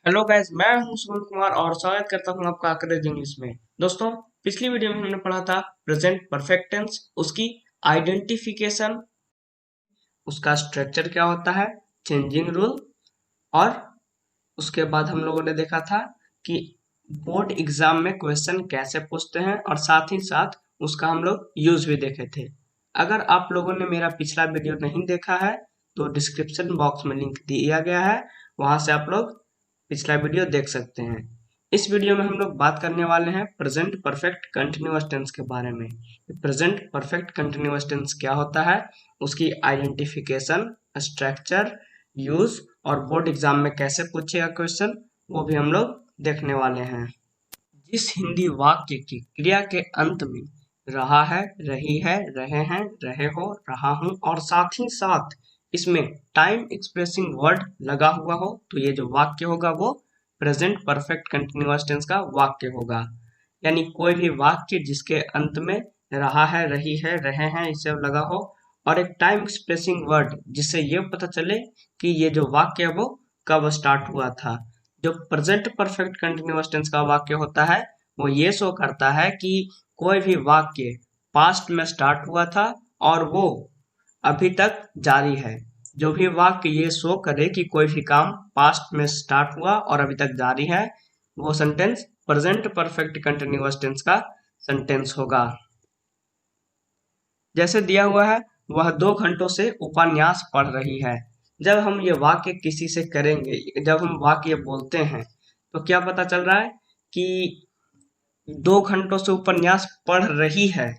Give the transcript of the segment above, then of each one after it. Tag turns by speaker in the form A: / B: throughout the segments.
A: Hello guys, मैं हूं सुमन कुमार और स्वागत करता हूं आपका अंग्रेजी इंग्लिश में। दोस्तों, पिछली वीडियो में हमने पढ़ा था प्रेजेंट परफेक्ट टेंस, उसकी आइडेंटिफिकेशन, उसका स्ट्रक्चर क्या होता है, चेंजिंग रूल, और उसके बाद हम लोगों ने देखा था कि बोर्ड एग्जाम में क्वेश्चन कैसे पूछते हैं और साथ ही साथ उसका हम लोग यूज भी देखे थे। अगर आप लोगों ने मेरा पिछला वीडियो नहीं देखा है तो डिस्क्रिप्शन बॉक्स में लिंक दिया गया है, वहां से आप लोग पिछला वीडियो देख सकते हैं। इस वीडियो में हम लोग बात करने वाले हैं प्रेजेंट परफेक्ट कंटिन्यूअस टेंस के बारे में। प्रेजेंट परफेक्ट कंटिन्यूअस टेंस क्या होता है, उसकी आइडेंटिफिकेशन, स्ट्रक्चर, यूज और बोर्ड एग्जाम में कैसे पूछेगा क्वेश्चन, वो भी हम लोग देखने वाले हैं। जिस हिंदी वाक्य की क्रिया के अंत में रहा है, रही है, रहे हैं, रहे हो, रहा हूं और साथ ही साथ इसमें टाइम एक्सप्रेसिंग वर्ड लगा हुआ हो, तो ये जो वाक्य होगा वो प्रेजेंट परफेक्ट कंटिन्यूअस टेंस का वाक्य होगा। यानी कोई भी वाक्य जिसके अंत में रहा है, रही है, रहे हैं इसे लगा हो और एक टाइम एक्सप्रेसिंग वर्ड जिससे ये पता चले कि ये जो वाक्य है वो कब स्टार्ट हुआ था। जो प्रेजेंट परफेक्ट कंटिन्यूअस टेंस का वाक्य होता है वो ये शो करता है कि कोई भी वाक्य पास्ट में स्टार्ट हुआ था और वो अभी तक जारी है। जो भी वाक्य ये शो करे कि कोई भी काम पास्ट में स्टार्ट हुआ और अभी तक जारी है, वो sentence present perfect continuous tense का सेंटेंस होगा। जैसे दिया हुआ है, वह 2 घंटों से उपन्यास पढ़ रही है। जब हम ये वाक्य किसी से करेंगे, जब हम वाक्य बोलते हैं तो क्या पता चल रहा है कि 2 घंटों से उपन्यास पढ़ रही है।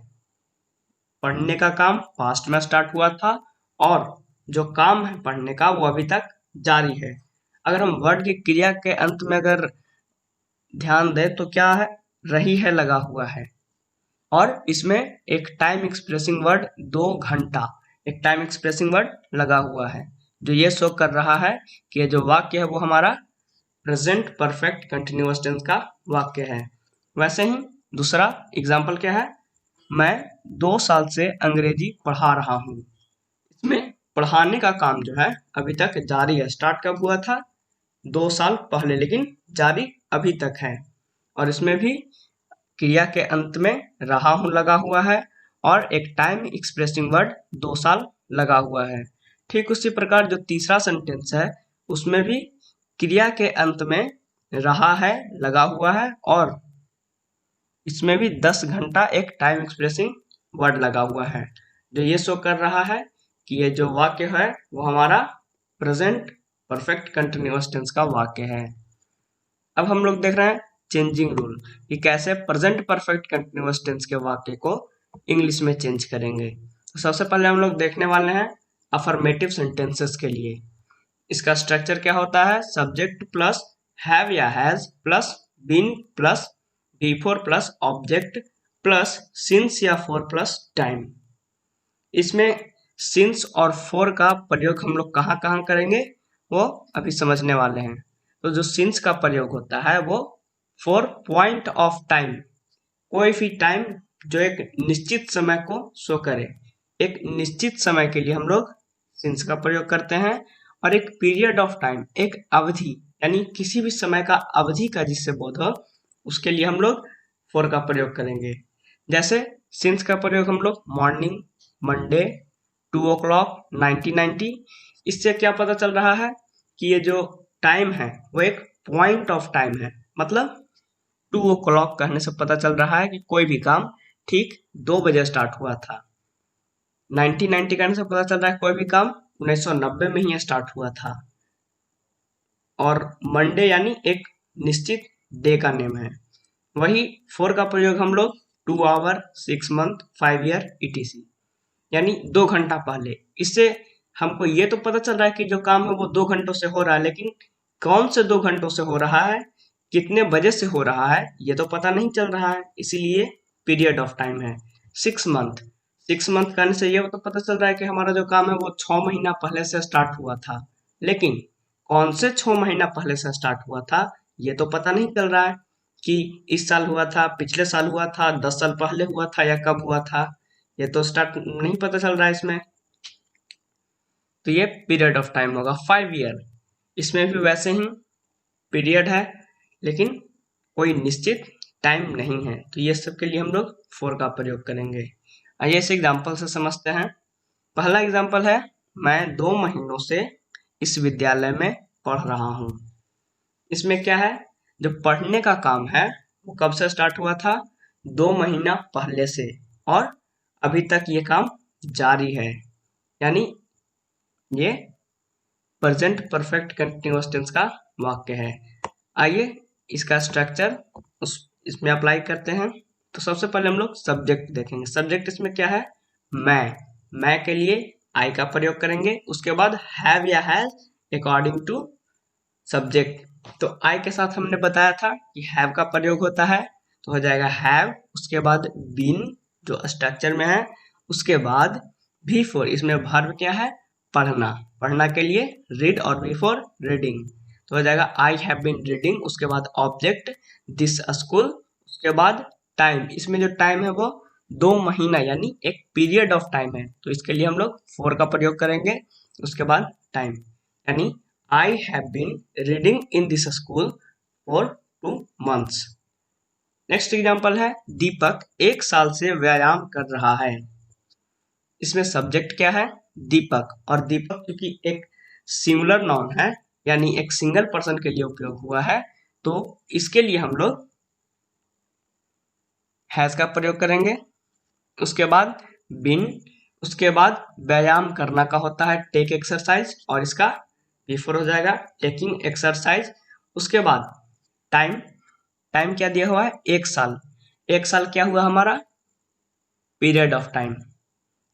A: पढ़ने का काम पास्ट में स्टार्ट हुआ था और जो काम है पढ़ने का वो अभी तक जारी है। अगर हम वर्ड की क्रिया के अंत में अगर ध्यान दें तो क्या है, रही है लगा हुआ है और इसमें एक टाइम एक्सप्रेसिंग वर्ड 2 घंटा, एक टाइम एक्सप्रेसिंग वर्ड लगा हुआ है जो ये शो कर रहा है कि ये जो वाक्य है वो हमारा प्रेजेंट परफेक्ट कंटिन्यूअस टेंस का वाक्य है। वैसे ही दूसरा एग्जाम्पल क्या है, मैं 2 साल से अंग्रेजी पढ़ा रहा हूँ। इसमें पढ़ाने का काम जो है अभी तक जारी है। स्टार्ट कब हुआ था, 2 साल पहले, लेकिन जारी अभी तक है। और इसमें भी क्रिया के अंत में रहा हूं लगा हुआ है और एक टाइम एक्सप्रेसिंग वर्ड 2 साल लगा हुआ है। ठीक उसी प्रकार जो तीसरा सेंटेंस है उसमें भी क्रिया के अंत में रहा है लगा हुआ है और इसमें भी 10 घंटा एक टाइम एक्सप्रेसिंग वर्ड लगा हुआ है जो ये शो कर रहा है कि ये जो वाक्य है वो हमारा प्रेजेंट परफेक्ट कंटिन्यूअस टेंस का वाक्य है। अब हम लोग देख रहे हैं चेंजिंग रूल कि कैसे प्रेजेंट परफेक्ट कंटिन्यूअस टेंस के वाक्य को इंग्लिश में चेंज करेंगे। तो सबसे पहले हम लोग देखने वाले हैं अफर्मेटिव सेंटेंसेस के लिए। इसका स्ट्रक्चर क्या होता है, सब्जेक्ट प्लस हैव या has plus been plus before plus object plus since या फॉर प्लस टाइम। इसमें सिंस और फॉर का प्रयोग हम लोग कहाँ कहाँ करेंगे वो अभी समझने वाले हैं। तो जो सिंस का प्रयोग होता है वो फॉर पॉइंट ऑफ टाइम, कोई भी टाइम जो एक निश्चित समय को शो करे, एक निश्चित समय के लिए हम लोग सिंस का प्रयोग करते हैं। और एक पीरियड ऑफ टाइम, एक अवधि, यानी किसी भी समय का अवधि का जिससे बोध हो उसके लिए हम लोग फॉर का प्रयोग करेंगे। जैसे सिंस का प्रयोग हम लोग मॉर्निंग, मंडे, 2 o'clock, 1990। इससे क्या पता चल रहा है कि ये जो टाइम है वो एक पॉइंट ऑफ टाइम है। मतलब 2 o'clock कहने से पता चल रहा है कि कोई भी काम ठीक 2 बजे स्टार्ट हुआ था। 1990 कहने से पता चल रहा है कोई भी काम 1990 में ही स्टार्ट हुआ था। और मंडे यानी एक निश्चित डे का नेम है। वही फोर का प्रयोग हम लोग 2 आवर, 6 मंथ, 5 ईयर etc, यानी 2 घंटा पहले। इससे हमको ये तो पता चल रहा है कि जो काम है वो 2 घंटों से हो रहा है, लेकिन कौन से 2 घंटों से हो रहा है, कितने बजे से हो रहा है, ये तो पता नहीं चल रहा है। इसीलिए पीरियड ऑफ टाइम है 6 मंथ। 6 मंथ करने से ये तो पता चल रहा है कि हमारा जो काम है वो 6 महीना पहले से स्टार्ट हुआ था, लेकिन कौन से 6 महीना पहले से स्टार्ट हुआ था ये तो पता नहीं चल रहा है कि इस साल हुआ था, पिछले साल हुआ था, 10 साल पहले हुआ था या कब हुआ था, ये तो स्टार्ट नहीं पता चल रहा है इसमें। तो ये पीरियड ऑफ टाइम होगा 5 ईयर। इसमें भी वैसे ही पीरियड है, लेकिन कोई निश्चित टाइम नहीं है, तो ये सब के लिए हम लोग फॉर का प्रयोग करेंगे। आइए इस एग्जाम्पल से समझते हैं। पहला एग्जाम्पल है, मैं 2 महीनों से इस विद्यालय में पढ़ रहा हूँ। इसमें क्या है, जो पढ़ने का काम है वो कब से स्टार्ट हुआ था, 2 महीना पहले से, और अभी तक ये काम जारी है, यानी ये प्रेजेंट परफेक्ट कंटिन्यूअस टेंस का वाक्य है। आइए इसका स्ट्रक्चर इसमें अप्लाई करते हैं। तो सबसे पहले हम लोग सब्जेक्ट देखेंगे। सब्जेक्ट इसमें क्या है, मैं के लिए आई का प्रयोग करेंगे। उसके बाद हैव या हैज अकॉर्डिंग टू सब्जेक्ट। तो आई के साथ हमने बताया था कि हैव का प्रयोग होता है, तो हो जाएगा हैव, उसके बाद बीन जो स्ट्रक्चर में है, उसके बाद भी फॉर, इसमें वर्ब क्या है, पढ़ना के लिए रीड, और बी फॉर रीडिंग, तो हो जाएगा आई हैव बीन रीडिंग। उसके बाद ऑब्जेक्ट दिस स्कूल, उसके बाद टाइम, इसमें जो टाइम है वो 2 महीना यानी एक पीरियड ऑफ टाइम है, तो इसके लिए हम लोग फॉर का प्रयोग करेंगे। उसके बाद टाइम, यानी I have been reading in this school for 2 months। Next example है, दीपक 1 साल से व्यायाम कर रहा है। इसमें सब्जेक्ट क्या है, दीपक, और दीपक क्योंकि एक सिंगुलर नाउन है, यानी एक सिंगल पर्सन के लिए उपयोग हुआ है, तो इसके लिए हम लोग हैज का प्रयोग करेंगे। उसके बाद बिन, उसके बाद व्यायाम करना का होता है टेक एक्सरसाइज, और इसका बिफोर हो जाएगा टेकिंग एक्सरसाइज। उसके बाद टाइम, टाइम क्या दिया हुआ है, 1 साल। 1 साल क्या हुआ हमारा, पीरियड ऑफ टाइम।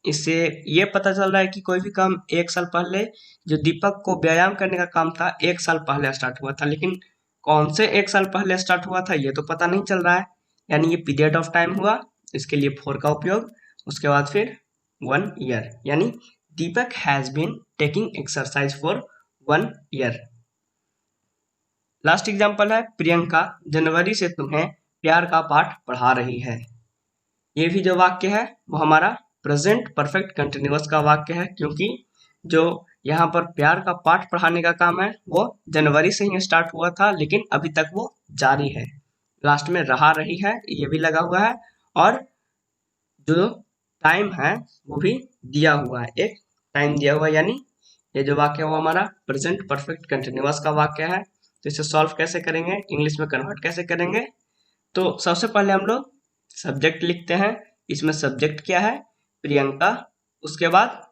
A: इससे ये पता चल रहा है कि कोई भी काम 1 साल पहले, जो दीपक को व्यायाम करने का काम था 1 साल पहले स्टार्ट हुआ था, लेकिन कौन से 1 साल पहले स्टार्ट हुआ था ये तो पता नहीं चल रहा है, यानी ये पीरियड ऑफ टाइम हुआ, इसके लिए फॉर का उपयोग। उसके बाद फिर 1 ईयर, यानी Deepak has been taking exercise for 1 year. Last example है, प्रियंका जनवरी से तुम्हें प्यार का पाठ पढ़ा रही है। ये भी जो वाक्य है वो हमारा प्रेजेंट परफेक्ट कंटिन्यूअस का वाक्य है, क्योंकि जो यहाँ पर प्यार का पाठ पढ़ाने का काम है वो जनवरी से ही स्टार्ट हुआ था, लेकिन अभी तक वो जारी है। लास्ट में रहा रही है ये भी लगा हुआ है, और जो टाइम है वो भी दिया हुआ है, एक टाइम दिया हुआ है, यानी ये जो वाक्य है वो हमारा प्रेजेंट परफेक्ट कंटिन्यूअस का वाक्य है। तो इसे सॉल्व कैसे करेंगे, इंग्लिश में कन्वर्ट कैसे करेंगे, तो सबसे पहले हम लोग सब्जेक्ट लिखते हैं। इसमें सब्जेक्ट क्या है, प्रियंका, उसके बाद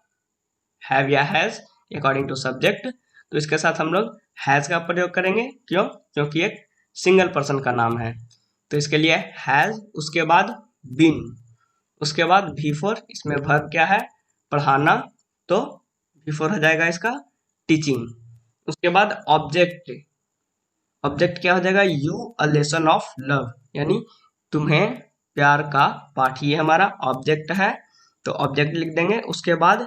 A: हैव या हैज अकॉर्डिंग टू सब्जेक्ट, तो इसके साथ हम लोग हैज का प्रयोग करेंगे। क्यों, क्योंकि एक सिंगल पर्सन का नाम है, तो इसके लिए हैज, उसके बाद बीन, उसके बाद बिफोर, इसमें वर्ब क्या है, पढ़ाना, तो बिफोर हो जाएगा इसका टीचिंग। उसके बाद ऑब्जेक्ट, ऑब्जेक्ट क्या हो जाएगा, you a lesson of love, यानी तुम्हें प्यार का पाठ, ये हमारा ऑब्जेक्ट है, तो ऑब्जेक्ट लिख देंगे। उसके बाद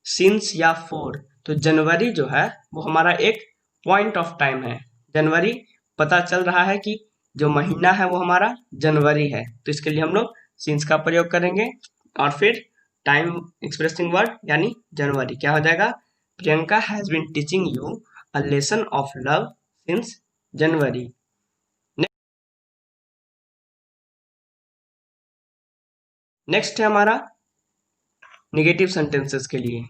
A: सिंस या फॉर, तो जनवरी जो है वो हमारा एक पॉइंट ऑफ टाइम है, जनवरी पता चल रहा है कि जो महीना है वो हमारा जनवरी है, तो इसके लिए हम लोग सिंस का प्रयोग करेंगे। और फिर टाइम एक्सप्रेसिंग वर्ड, यानी जनवरी, क्या हो जाएगा, Priyanka has been teaching you a lesson of love since January. Next है हमारा नेगेटिव सेंटेंसेस के लिए।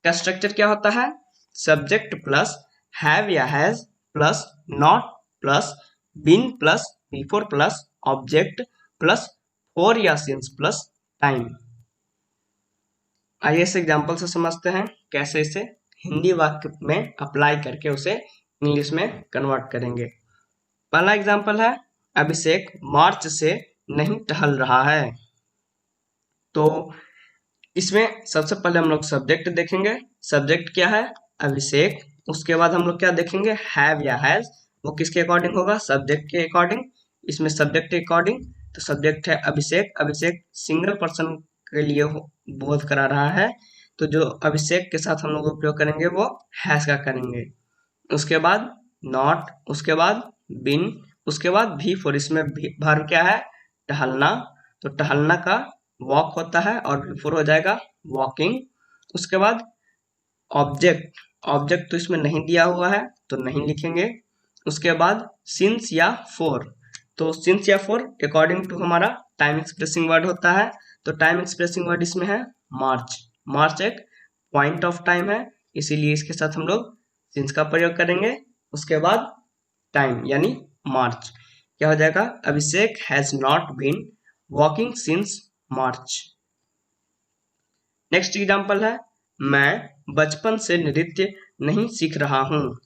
A: का स्ट्रक्चर क्या होता है, सब्जेक्ट प्लस हैव या has plus not plus been plus before plus object plus for या सिंस प्लस टाइम। आइए इस एग्जांपल से समझते हैं कैसे इसे हिंदी वाक्य में अप्लाई करके उसे इंग्लिश में कन्वर्ट करेंगे। पहला एग्जांपल है, अभिषेक मार्च से नहीं टहल रहा है। तो इसमें सबसे पहले हम लोग सब्जेक्ट देखेंगे। सब्जेक्ट क्या है, अभिषेक। उसके बाद हम लोग क्या देखेंगे, हैव या हैज, वो किसके अकॉर्डिंग होगा, सब्जेक्ट के अकॉर्डिंग। इसमें सब्जेक्ट के अकॉर्डिंग, तो सब्जेक्ट है अभिषेक, अभिषेक सिंगल पर्सन के लिए बोध करा रहा है, तो जो अभिषेक के साथ हम लोग उपयोग करेंगे वो हैज का करेंगे। उसके बाद नॉट, उसके बाद बिन, उसके बाद भी फॉर, इसमें वर्ब क्या है, टहलना, तो टहलना का वॉक होता है और बिफोर हो जाएगा वॉकिंग। उसके बाद ऑब्जेक्ट, ऑब्जेक्ट तो इसमें नहीं दिया हुआ है तो नहीं लिखेंगे। उसके बाद सिंस या फॉर, तो सिंस या फॉर अकॉर्डिंग टू हमारा टाइम एक्सप्रेसिंग वर्ड होता है, तो टाइम एक्सप्रेसिंग वर्ड इसमें है मार्च। मार्च एक पॉइंट ऑफ टाइम है, इसीलिए इसके साथ हम लोग सिंस का प्रयोग करेंगे। उसके बाद टाइम यानी मार्च, क्या हो जाएगा, Abhishek has not been walking since March. Next example है, मैं बचपन से नृत्य नहीं सीख रहा हूँ।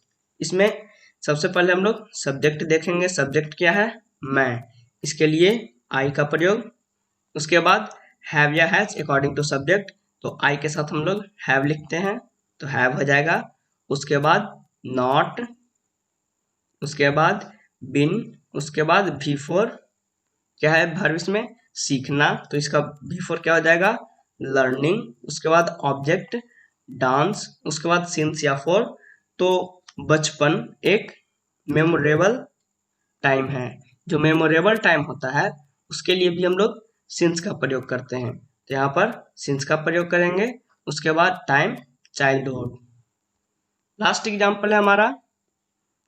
A: इसमें सबसे पहले हम लोग सब्जेक्ट देखेंगे। सब्जेक्ट क्या है, मैं, इसके लिए आई का प्रयोग। उसके बाद हैव या हैज अकॉर्डिंग टू सब्जेक्ट, तो आई के साथ हम लोग हैव लिखते हैं तो हैव हो जाएगा। उसके बाद नॉट, उसके बाद बिन, उसके बाद बिफोर क्या है वर्ब इसमें सीखना, तो इसका बिफोर क्या हो जाएगा लर्निंग। उसके बाद ऑब्जेक्ट डांस, उसके बाद सिंस या फॉर। तो बचपन एक मेमोरेबल टाइम है, जो मेमोरेबल टाइम होता है उसके लिए भी हम लोग सिंस का प्रयोग करते हैं, तो यहाँ पर सिंस का प्रयोग करेंगे। उसके बाद टाइम चाइल्डहुड। लास्ट एग्जाम्पल है हमारा,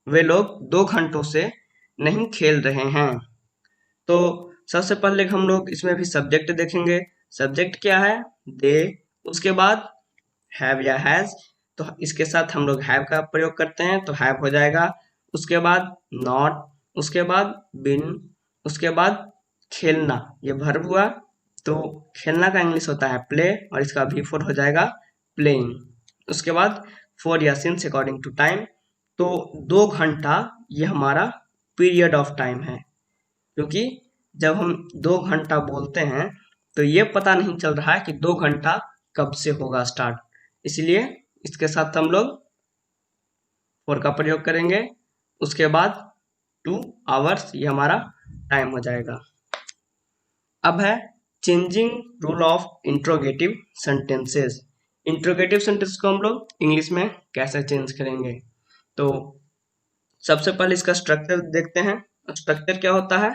A: वे लोग 2 घंटों से नहीं खेल रहे हैं। तो सबसे पहले हम लोग इसमें भी सब्जेक्ट देखेंगे। सब्जेक्ट क्या है, दे। उसके बाद हैव या हैज, तो इसके साथ हम लोग हैव का प्रयोग करते हैं तो हैव हो जाएगा। उसके बाद नॉट, उसके बाद बिन, उसके बाद खेलना, ये वर्ब हुआ, तो खेलना का इंग्लिश होता है प्ले और इसका बिफोर हो जाएगा प्लेइंग। उसके बाद फॉर या सिंस अकॉर्डिंग टू टाइम, तो 2 घंटा ये हमारा पीरियड ऑफ टाइम है, क्योंकि जब हम 2 घंटा बोलते हैं तो ये पता नहीं चल रहा है कि 2 घंटा कब से होगा स्टार्ट, इसलिए इसके साथ हम लोग फॉर का प्रयोग करेंगे। उसके बाद 2 आवर्स, ये हमारा टाइम हो जाएगा। अब है changing rule of interrogative sentences. Interrogative sentence को हम लोग इंग्लिश में कैसे चेंज करेंगे, तो सबसे पहले इसका स्ट्रक्चर देखते हैं। स्ट्रक्चर क्या होता है,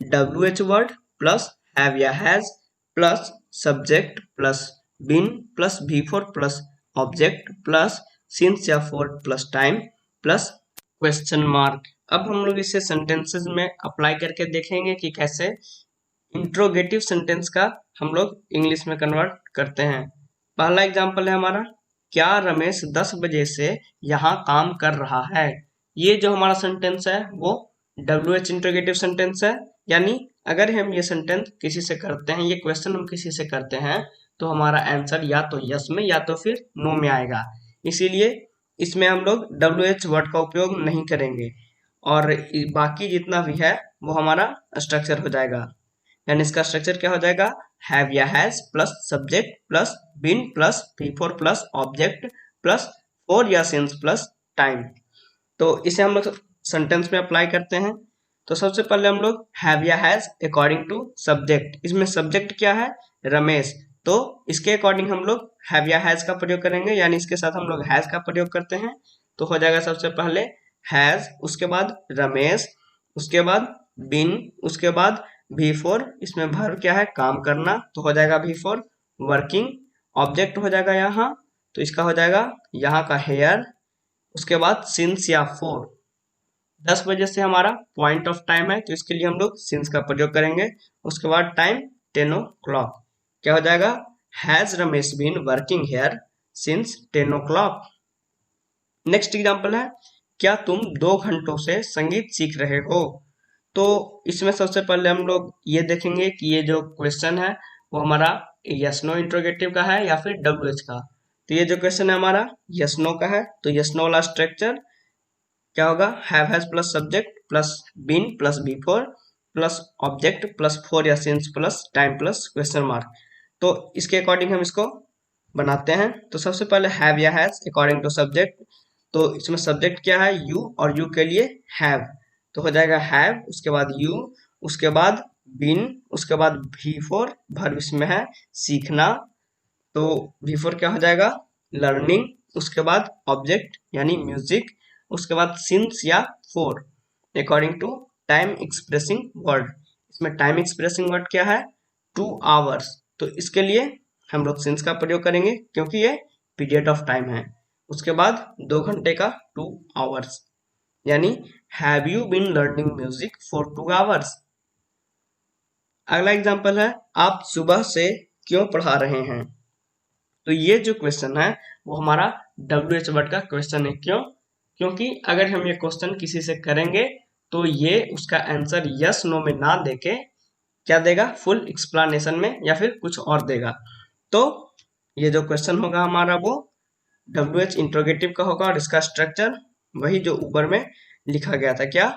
A: WH वर्ड प्लस हैव या has plus subject plus been plus before plus object plus since या for plus time plus question mark. अब हम लोग इसे सेंटेंसेस में अप्लाई करके देखेंगे कि कैसे इंट्रोगेटिव सेंटेंस का हम लोग इंग्लिश में कन्वर्ट करते हैं। पहला एग्जांपल है हमारा, क्या रमेश 10 बजे से यहाँ काम कर रहा है। ये जो हमारा सेंटेंस है वो WH इंट्रोगेटिव सेंटेंस है, यानी अगर हम ये सेंटेंस किसी से करते हैं, ये क्वेश्चन हम किसी से करते हैं, तो हमारा आंसर या तो यस में या तो फिर नो में आएगा। इसीलिए इसमें हम लोग WH वर्ड का उपयोग नहीं करेंगे और बाकी जितना भी है वो हमारा स्ट्रक्चर हो जाएगा। यानी इसका स्ट्रक्चर क्या हो जाएगा, हैव या has plus subject plus been plus before plus object plus for या सिंस प्लस टाइम। तो इसे हम लोग सेंटेंस में अप्लाई करते हैं। तो सबसे पहले हम लोग हैव या हैज अकॉर्डिंग टू सब्जेक्ट, इसमें सब्जेक्ट क्या है रमेश, तो इसके अकॉर्डिंग हम लोग हैव या हैज का प्रयोग करेंगे, यानी इसके साथ हम लोग हैज का प्रयोग करते हैं। तो हो जाएगा सबसे पहले हैज, उसके बाद रमेश, उसके बाद बीन, उसके बाद बिफोर, इसमें वर्ब क्या है काम करना, तो हो जाएगा बिफोर वर्किंग। ऑब्जेक्ट हो जाएगा यहाँ, तो इसका हो जाएगा यहाँ का हेयर। उसके बाद सिंस या फॉर, 10 बजे से हमारा पॉइंट ऑफ टाइम है तो इसके लिए हम लोग सिंस का प्रयोग करेंगे। उसके बाद टाइम 10 o'clock, क्या हो जाएगा, has Ramesh been working here since 10 o'clock। Next example है, क्या तुम 2 घंटों से संगीत सीख रहे हो। तो इसमें सबसे पहले हम लोग ये देखेंगे कि ये जो क्वेश्चन है वो हमारा यस नो इंट्रोगेटिव का है या फिर WH का। तो ये जो क्वेश्चन है हमारा यस नो का है, तो यस नो वाला स्ट्रक्चर क्या होगा, have has plus subject plus been plus before plus object plus for या since plus time plus question mark. तो इसके अकॉर्डिंग हम इसको बनाते हैं। तो सबसे पहले हैव या हैज अकॉर्डिंग टू सब्जेक्ट, तो इसमें सब्जेक्ट क्या है यू, और यू के लिए हैव, तो हो जाएगा हैव, उसके बाद यू, उसके बाद बीन, उसके बाद बिफोर, वर्ब इसमें है सीखना, तो बिफोर क्या हो जाएगा लर्निंग, उसके बाद ऑब्जेक्ट यानी म्यूजिक, उसके बाद सिंस या for according to time expressing word. इसमें टाइम एक्सप्रेसिंग वर्ड क्या है 2 आवर्स, तो इसके लिए हम लोग सिंस का प्रयोग करेंगे क्योंकि ये पीरियड ऑफ टाइम है। उसके बाद 2 घंटे का 2 आवर्स, यानी have you been learning music for 2 hours. अगला एग्जांपल है आप सुबह से क्यों पढ़ा रहे हैं। तो ये जो क्वेश्चन है वो हमारा WH वर्ड का क्वेश्चन है। क्यों? क्योंकि अगर हम ये क्वेश्चन किसी से करेंगे तो ये उसका आंसर यस नो में ना देके क्या देगा, फुल एक्सप्लेनेशन में या फिर कुछ और देगा। तो ये जो क्वेश्चन होगा हमारा वो WH इंट्रोगेटिव का होगा और इसका स्ट्रक्चर वही जो ऊपर में लिखा गया था। क्या?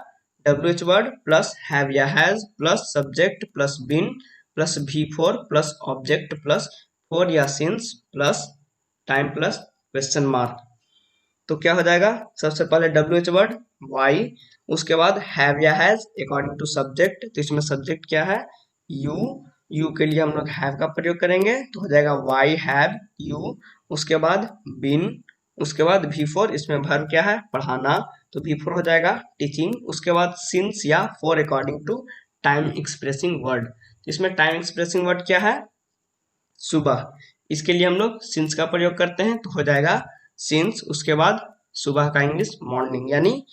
A: WH वर्ड प्लस हैव या has plus subject plus been plus V4 plus object plus for या since plus time plus question mark. तो क्या हो जाएगा, सबसे पहले WH वर्ड वाई, उसके बाद हैव या हैज अकॉर्डिंग टू सब्जेक्ट, तो इसमें सब्जेक्ट क्या है, यू, यू के लिए हम लोग हैव का प्रयोग करेंगे तो हो जाएगा वाई हैव यू। उसके बाद बिन, उसके बाद V4, इसमें वर्ब क्या है, पढ़ाना, तो V4 हो जाएगा टीचिंग। उसके बाद सिंस या for according to time expressing word, इसमें टाइम एक्सप्रेसिंग वर्ड क्या है, सुबह, इसके लिए हम लोग सिंस का प्रयोग करते हैं तो हो जाएगा सिंस। उसके बाद सुबह का इंग्लिश मॉर्निंग, यानी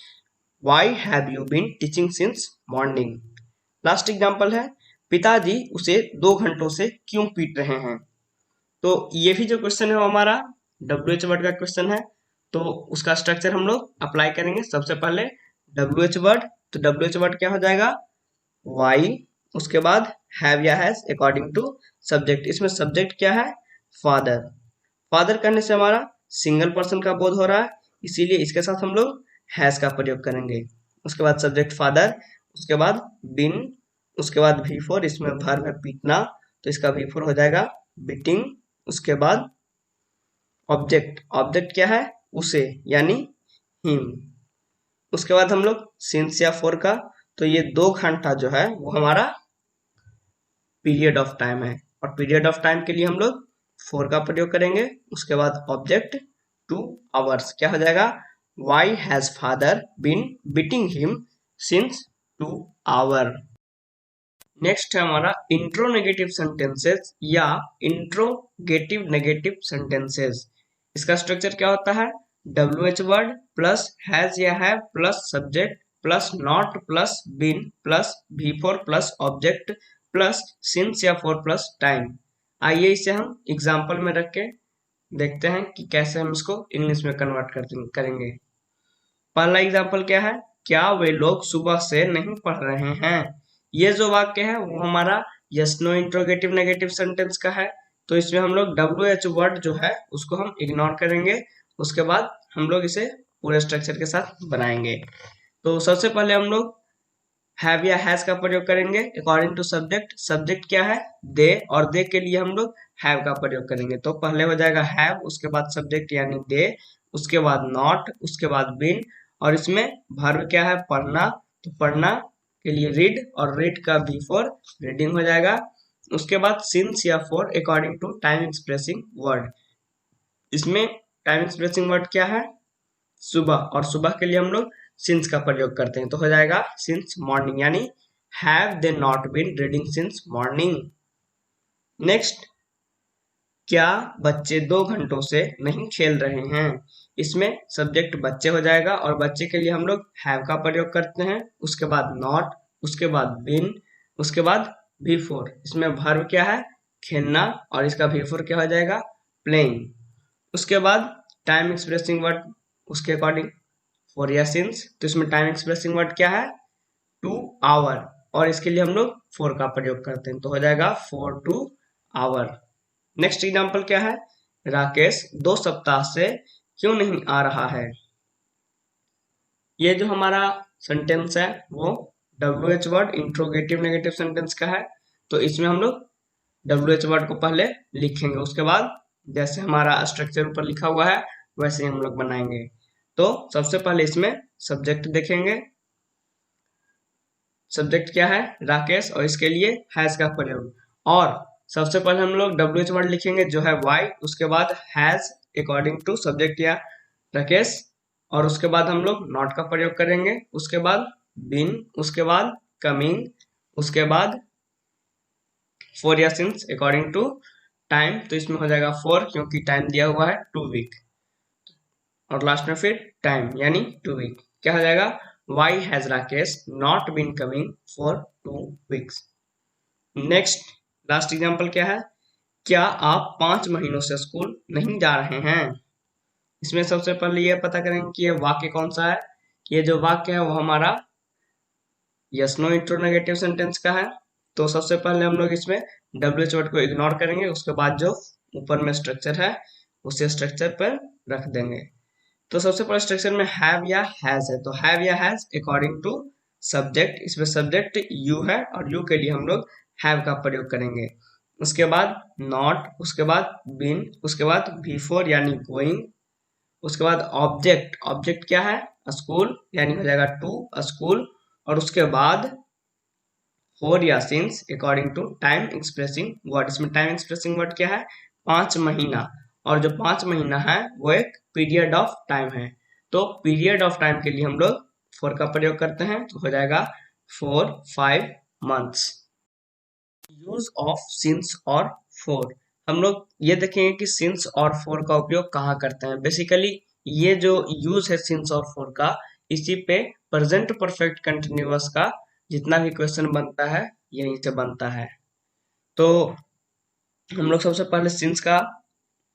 A: why have you been teaching since morning. Last example है पिताजी उसे 2 घंटों से क्यों पीट रहे हैं। तो ये भी जो क्वेश्चन है वो हमारा WH वर्ड का क्वेश्चन है। तो उसका स्ट्रक्चर हम लोग अप्लाई करेंगे। सबसे पहले WH वर्ड, तो WH वर्ड क्या हो जाएगा, वाई, उसके बाद हैव या हैज अकॉर्डिंग टू सब्जेक्ट, इसमें सब्जेक्ट क्या है, फादर। फादर करने से हमारा सिंगल पर्सन का बोध हो रहा है, इसीलिए इसके साथ हम लोग हैज का प्रयोग करेंगे। उसके बाद सब्जेक्ट फादर, उसके बाद बिन, उसके बाद V4, इसमें वर्ब है पीटना तो इसका V4 हो जाएगा बीटिंग। उसके बाद ऑब्जेक्ट, ऑब्जेक्ट क्या है, उसे, यानी हिम। उसके बाद हम लोग सिंस या फॉर का, तो ये 2 घंटा जो है वो हमारा पीरियड ऑफ टाइम है और पीरियड ऑफ टाइम के लिए हम लोग फॉर का प्रयोग करेंगे। उसके बाद ऑब्जेक्ट 2 आवर्स, क्या हो जाएगा, why has father been beating him since 2 hour. Next है हमारा इंट्रोनेगेटिव सेंटेंसेस या इंट्रोगेटिव नेगेटिव सेंटेंसेस। इसका स्ट्रक्चर क्या होता है, WH वर्ड प्लस हैज या have plus subject plus not plus been plus V4 plus object plus since या फॉर प्लस टाइम। आइए इसे हम एग्जाम्पल में रख के देखते हैं कि कैसे हम इसको इंग्लिश में कन्वर्ट करेंगे। पहला एग्जाम्पल क्या है, क्या वे लोग सुबह से नहीं पढ़ रहे हैं। ये जो वाक्य है वो हमारा yes no interrogative negative sentence का है। तो इसमें हम लोग WH वर्ड जो है उसको हम इग्नोर करेंगे। उसके बाद हम लोग इसे पूरे स्ट्रक्चर के साथ बनाएंगे। तो सबसे पहले हम लोग हैव या हैज का प्रयोग करेंगे अकॉर्डिंग टू सब्जेक्ट। सब्जेक्ट क्या है, दे, और दे के लिए हम लोग हैव का प्रयोग करेंगे। तो पहले हो जाएगा हैव, उसके बाद सब्जेक्ट यानी दे, उसके बाद नॉट, उसके बाद बीन, और इसमें वर्ब क्या है, पढ़ना, तो पढ़ना के लिए रीड, और रीड का V4 रीडिंग हो जाएगा। उसके बाद सिंस या for according to time expressing word, इसमें टाइम एक्सप्रेसिंग वर्ड क्या है, सुबह, और सुबह के लिए हम लोग सिंस का प्रयोग करते हैं तो हो जाएगा सिंस मॉर्निंग, यानी have they not been reading since morning. Next, क्या बच्चे 2 घंटों से नहीं खेल रहे हैं। इसमें सब्जेक्ट बच्चे हो जाएगा और बच्चे के लिए हम लोग हैव का प्रयोग करते हैं। उसके बाद नॉट, उसके बाद बिन, उसके बाद V4, इसमें वर्ब क्या है, खेलना, और इसका V4 क्या हो जाएगा, प्लेइंग। उसके बाद टाइम एक्सप्रेसिंग वर्ड उसके अकॉर्डिंग फॉर या सिंस, तो इसमें टाइम एक्सप्रेसिंग वर्ड क्या है, 2 आवर, और इसके लिए हम लोग फॉर का प्रयोग करते हैं तो हो जाएगा फॉर 2 आवर। नेक्स्ट एग्जांपल क्या है, राकेश 2 सप्ताह से क्यों नहीं आ रहा है। ये जो हमारा सेंटेंस है वो WH word interrogative negative sentence का है। तो इसमें हम लोग WH वर्ड को पहले लिखेंगे, उसके बाद जैसे हमारा स्ट्रक्चर ऊपर लिखा हुआ है वैसे हम लोग बनाएंगे। तो सबसे पहले इसमें सब्जेक्ट देखेंगे, सब्जेक्ट क्या है, राकेश, और इसके लिए हैज का प्रयोग। और सबसे पहले हम लोग WH वर्ड लिखेंगे जो है वाई, उसके बाद हैज अकॉर्डिंग टू सब्जेक्ट या राकेश, और उसके बाद हम लोग नॉट का प्रयोग करेंगे। उसके बाद बिन, उसके बाद कमिंग, उसके बाद फॉर या सिंस अकॉर्डिंग टू टाइम, तो इसमें हो जाएगा फॉर क्योंकि टाइम दिया हुआ है 2 वीक। और लास्ट में फिर टाइम यानी 2 वीक। क्या हो जाएगा? Why has Rakesh not been coming for 2 weeks. Next last example क्या है? क्या आप 5 महीनों से स्कूल नहीं जा रहे हैं? इसमें सबसे पहले ये पता करेंगे कि ये वाक्य कौन सा है। ये जो वाक्य है वो हमारा यस नो इंट्रोगेटिव सेंटेंस का है। तो सबसे पहले हम लोग इसमें डब्ल्यूएच वर्ड को इग्नोर करेंगे, उसके बाद जो ऊपर में स्ट्रक्चर है उसे स्ट्रक्चर पर रख देंगे। तो सबसे पहले स्ट्रक्चर में हैव या हैज है, तो हैव या हैज अकॉर्डिंग टू सब्जेक्ट, इसमें सब्जेक्ट यू है और यू के लिए हम लोग हैव का प्रयोग करेंगे। उसके बाद नॉट, उसके बाद बीन, उसके बाद बिफोर यानी गोइंग, उसके बाद ऑब्जेक्ट, ऑब्जेक्ट क्या है? स्कूल यानी हो जाएगा टू स्कूल, और उसके बाद फॉर या since according to time expressing word. इसमें टाइम एक्सप्रेसिंग वर्ड क्या है? 5 महीना, और जो 5 महीना है वो एक पीरियड ऑफ टाइम है। तो पीरियड ऑफ टाइम के लिए हम लोग फॉर का प्रयोग करते हैं, तो हो जाएगा 4 5 मंथ्स। यूज ऑफ सिंस और फॉर, हम लोग ये देखेंगे कि सिंस और फॉर का उपयोग कहाँ करते हैं। बेसिकली ये जो यूज है सिंस और फॉर का, इसी पे प्रेजेंट परफेक्ट कंटिन्यूअस का जितना भी क्वेश्चन बनता है यहीं से बनता है। तो हम लोग सबसे पहले सिंस का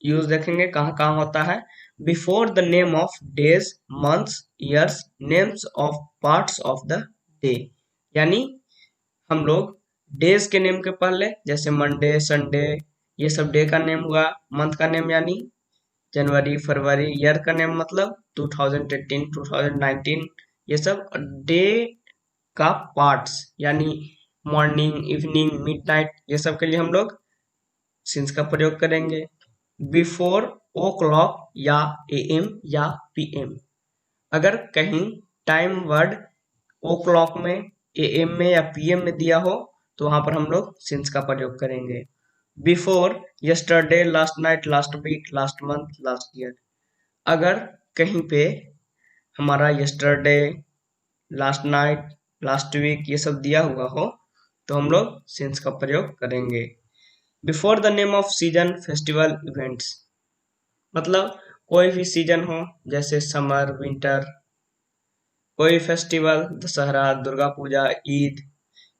A: यूज देखेंगे कहाँ कहाँ होता है। Before the name of days months years names of parts of the day, यानी हम लोग डेज के नेम के पहले, जैसे मंडे संडे, ये सब डे का नेम हुआ। मंथ का नेम यानी जनवरी फरवरी, ईयर का नेम मतलब 2018 2019, ये सब। डे का पार्ट्स यानी मॉर्निंग इवनिंग मिडनाइट, ये सब के लिए हम लोग सिंस का प्रयोग करेंगे। बिफोर ओ क्लॉक या एएम या पीएम, अगर कहीं टाइम वर्ड ओ क्लॉक में एएम में या पीएम में दिया हो तो वहां पर हम लोग सिंस का प्रयोग करेंगे। Before yesterday last night last week last month last year, अगर कहीं पे हमारा yesterday last night last week ये सब दिया हुआ हो तो हम लोग सिंस का प्रयोग करेंगे। Before the name off season festival events, मतलब कोई भी सीजन हो जैसे समर विंटर, कोई फेस्टिवल दशहरा दुर्गा पूजा ईद,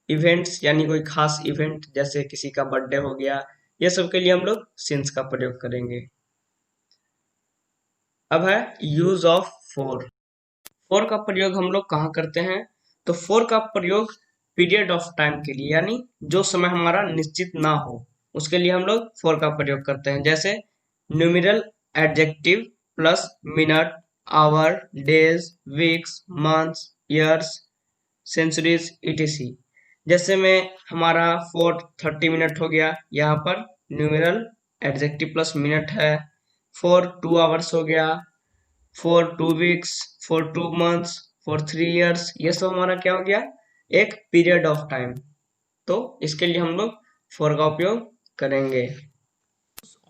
A: इवेंट्स यानी कोई खास इवेंट जैसे किसी का बर्थडे हो गया, ये सब के लिए हम लोग सिंस का प्रयोग करेंगे। अब है यूज ऑफ फोर। फोर का प्रयोग हम लोग कहाँ करते हैं? तो फोर का प्रयोग पीरियड ऑफ टाइम के लिए, यानी जो समय हमारा निश्चित ना हो उसके लिए हम लोग फोर का प्रयोग करते हैं। जैसे numeral adjective plus minute hour days weeks months years centuries etc. जैसे में हमारा 4:30 मिनट हो गया, यहाँ पर न्यूमेरल एडजेक्टिव प्लस मिनट है। 2 आवर्स हो गया, 2 वीक्स, 2 मंथ्स, 3 इयर्स, ये सब हमारा क्या हो गया? एक पीरियड ऑफ टाइम। तो इसके लिए हम लोग फॉर का उपयोग करेंगे।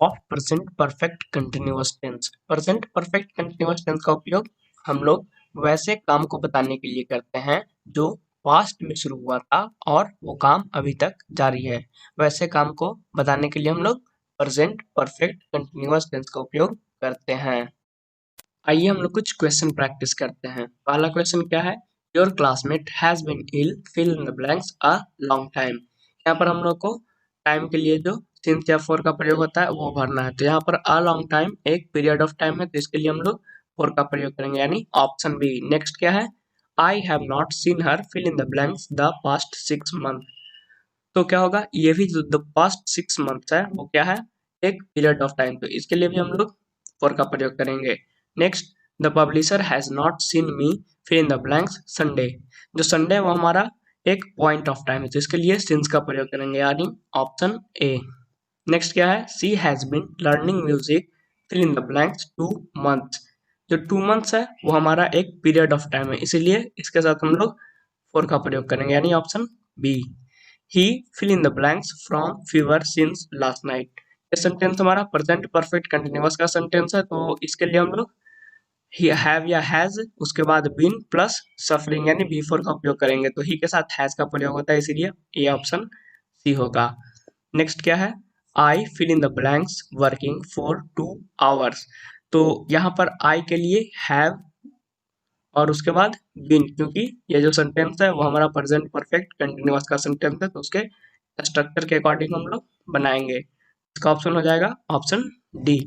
A: Of present perfect continuous tense, present perfect continuous tense का उपयोग हम लोग वैसे काम को बताने के लिए करते हैं जो पास्ट में शुरू हुआ था और वो काम अभी तक जारी है। वैसे काम को बताने के लिए हम लोग प्रेजेंट परफेक्ट कंटिन्यूअस टेंस का उपयोग करते हैं। आइए हम लोग कुछ क्वेश्चन प्रैक्टिस करते हैं। पहला क्वेश्चन क्या है? Your classmate has been ill fill in the blanks a long time. यहाँ पर हम लोग को टाइम के लिए जो सिंस या फॉर का प्रयोग होता है वो भरना है। तो यहाँ पर अ लॉन्ग टाइम एक पीरियड ऑफ टाइम है, तो इसके लिए हम लोग फॉर का प्रयोग करेंगे, यानी ऑप्शन बी। नेक्स्ट क्या है? I have not seen her fill in the blanks the past 6 month. तो क्या होगा? ये भी जो द पास्ट 6 मंथ्स है वो क्या है? एक पीरियड ऑफ टाइम, तो इसके लिए भी हम लोग फॉर का प्रयोग करेंगे। Next, the publisher has not seen me fill in the blanks Sunday. जो संडे वो हमारा एक पॉइंट ऑफ टाइम है, तो इसके लिए सिंस का प्रयोग करेंगे, यानी ऑप्शन ए। नेक्स्ट क्या है? She has been learning music fill in the blanks 2 months. जो 2 मंथ्स है वो हमारा एक पीरियड ऑफ टाइम है, इसीलिए इसके साथ हम लोग फॉर का प्रयोग करेंगे, यानी option B. He fill in the blanks from fever since last night. ये सेंटेंस हमारा प्रेजेंट परफेक्ट कंटिन्यूअस का सेंटेंस है, तो इसके लिए हम लोग ही हैव या हैज उसके बाद बीन प्लस सफरिंग यानी बी फोर का उपयोग करेंगे। तो ही के साथ हैज का प्रयोग होता है, इसीलिए ये ऑप्शन सी होगा। नेक्स्ट क्या है? I fill in the blanks working for 2 hours. तो यहाँ पर आई के लिए हैव और उसके बाद बीन, क्योंकि ये जो सेंटेंस है वो हमारा प्रेजेंट परफेक्ट कंटिन्यूअस का सेंटेंस है, तो उसके स्ट्रक्चर के अकॉर्डिंग हम लोग बनाएंगे। इसका ऑप्शन हो जाएगा ऑप्शन डी।